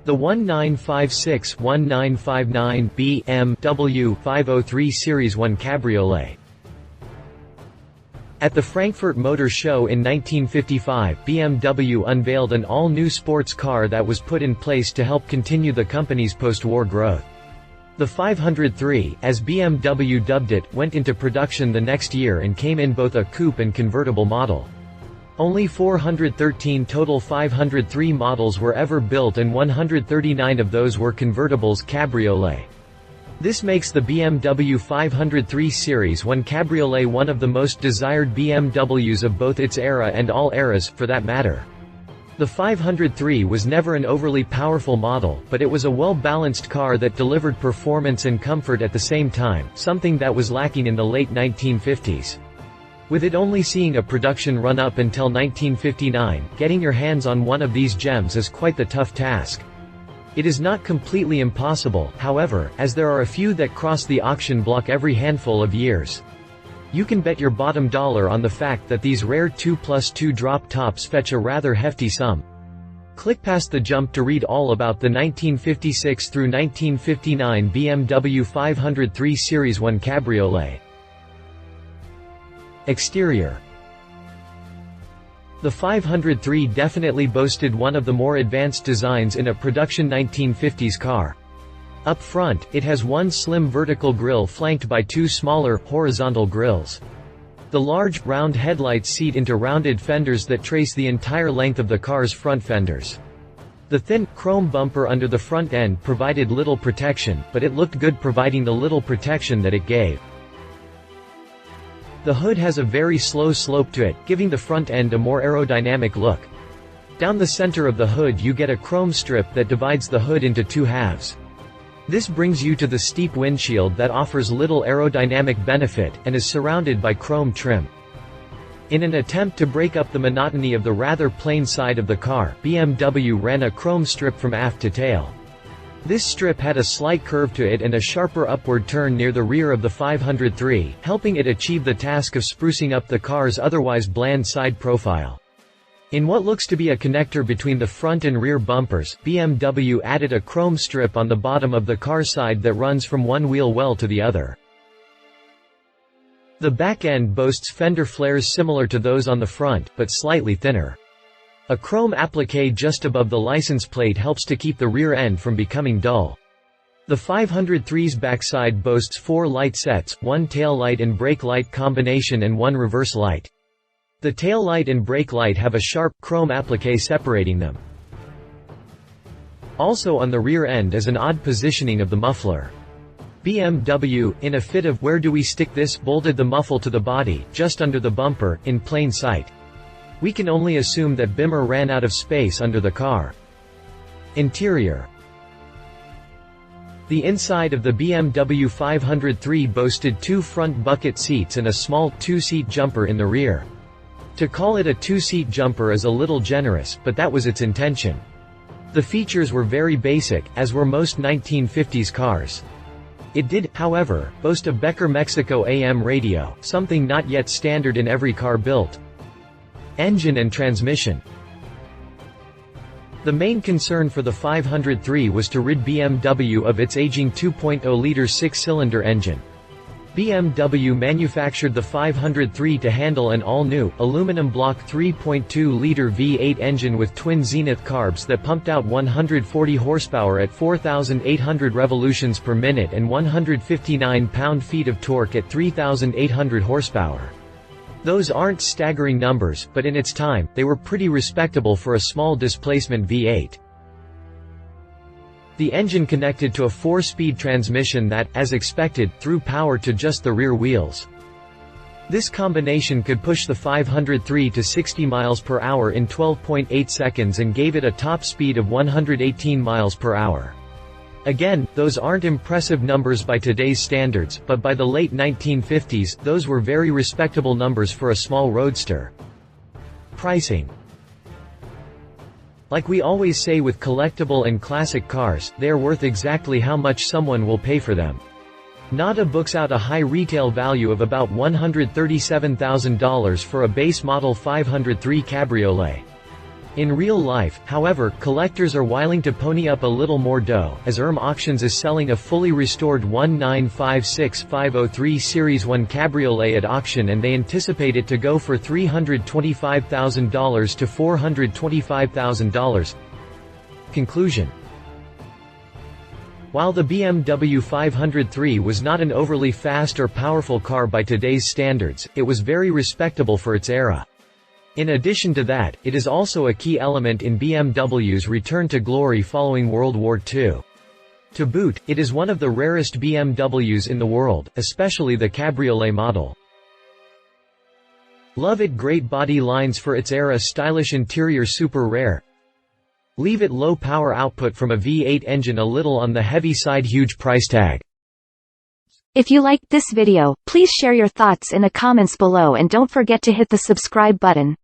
The 1956-1959 BMW 503 Series I Cabriolet. At the Frankfurt Motor Show in 1955, BMW unveiled an all-new sports car that was put in place to help continue the company's post-war growth. The 503, as BMW dubbed it, went into production the next year and came in both a coupe and convertible model. Only 413 total 503 models were ever built and 139 of those were convertibles cabriolet. This makes the BMW 503 Series I Cabriolet one of the most desired BMWs of both its era and all eras, for that matter. The 503 was never an overly powerful model, but it was a well-balanced car that delivered performance and comfort at the same time, something that was lacking in the late 1950s. With it only seeing a production run up until 1959, getting your hands on one of these gems is quite the tough task. It is not completely impossible, however, as there are a few that cross the auction block every handful of years. You can bet your bottom dollar on the fact that these rare 2+2 drop tops fetch a rather hefty sum. Click past the jump to read all about the 1956 through 1959 BMW 503 Series I Cabriolet. Exterior. The 503 definitely boasted one of the more advanced designs in a production 1950s car. Up front, it has one slim vertical grille flanked by two smaller, horizontal grilles. The large, round headlights seat into rounded fenders that trace the entire length of the car's front fenders. The thin, chrome bumper under the front end provided little protection, but it looked good providing the little protection that it gave. The hood has a very slow slope to it, giving the front end a more aerodynamic look. Down the center of the hood you get a chrome strip that divides the hood into two halves. This brings you to the steep windshield that offers little aerodynamic benefit, and is surrounded by chrome trim. In an attempt to break up the monotony of the rather plain side of the car, BMW ran a chrome strip from aft to tail. This strip had a slight curve to it and a sharper upward turn near the rear of the 503, helping it achieve the task of sprucing up the car's otherwise bland side profile. In what looks to be a connector between the front and rear bumpers, BMW added a chrome strip on the bottom of the car side that runs from one wheel well to the other. The back end boasts fender flares similar to those on the front, but slightly thinner. A chrome applique just above the license plate helps to keep the rear end from becoming dull. The 503's backside boasts 4 light sets, one tail light and brake light combination and one reverse light. The tail light and brake light have a sharp, chrome applique separating them. Also on the rear end is an odd positioning of the muffler. BMW, in a fit of "where do we stick this?" bolted the muffle to the body, just under the bumper, in plain sight. We can only assume that Bimmer ran out of space under the car. Interior. The inside of the BMW 503 boasted 2 front bucket seats and a small, 2-seat jumper in the rear. To call it a 2-seat jumper is a little generous, but that was its intention. The features were very basic, as were most 1950s cars. It did, however, boast a Becker Mexico AM radio, something not yet standard in every car built. Engine and transmission. The main concern for the 503 was to rid BMW of its aging 2.0-liter 6-cylinder engine. BMW manufactured the 503 to handle an all-new, aluminum block 3.2-liter V8 engine with twin Zenith carbs that pumped out 140 horsepower at 4,800 revolutions per minute and 159 pound-feet of torque at 3,800 horsepower. Those aren't staggering numbers, but in its time, they were pretty respectable for a small displacement V8. The engine connected to a 4-speed transmission that, as expected, threw power to just the rear wheels. This combination could push the 503 to 60 miles per hour in 12.8 seconds and gave it a top speed of 118 miles per hour. Again, those aren't impressive numbers by today's standards, but by the late 1950s, those were very respectable numbers for a small roadster. Pricing. Like we always say with collectible and classic cars, they are worth exactly how much someone will pay for them. NADA books out a high retail value of about $137,000 for a base model 503 Cabriolet. In real life, however, collectors are willing to pony up a little more dough, as Auctions is selling a fully restored 1956503 Series I Cabriolet at auction, and they anticipate it to go for $325,000 to $425,000. Conclusion. While the BMW 503 was not an overly fast or powerful car by today's standards, it was very respectable for its era. In addition to that, it is also a key element in BMW's return to glory following World War II. To boot, it is one of the rarest BMWs in the world, especially the Cabriolet model. Love it, great body lines for its era, stylish interior, super rare. Leave it, low power output from a V8 engine, a little on the heavy side, huge price tag. If you liked this video, please share your thoughts in the comments below and don't forget to hit the subscribe button.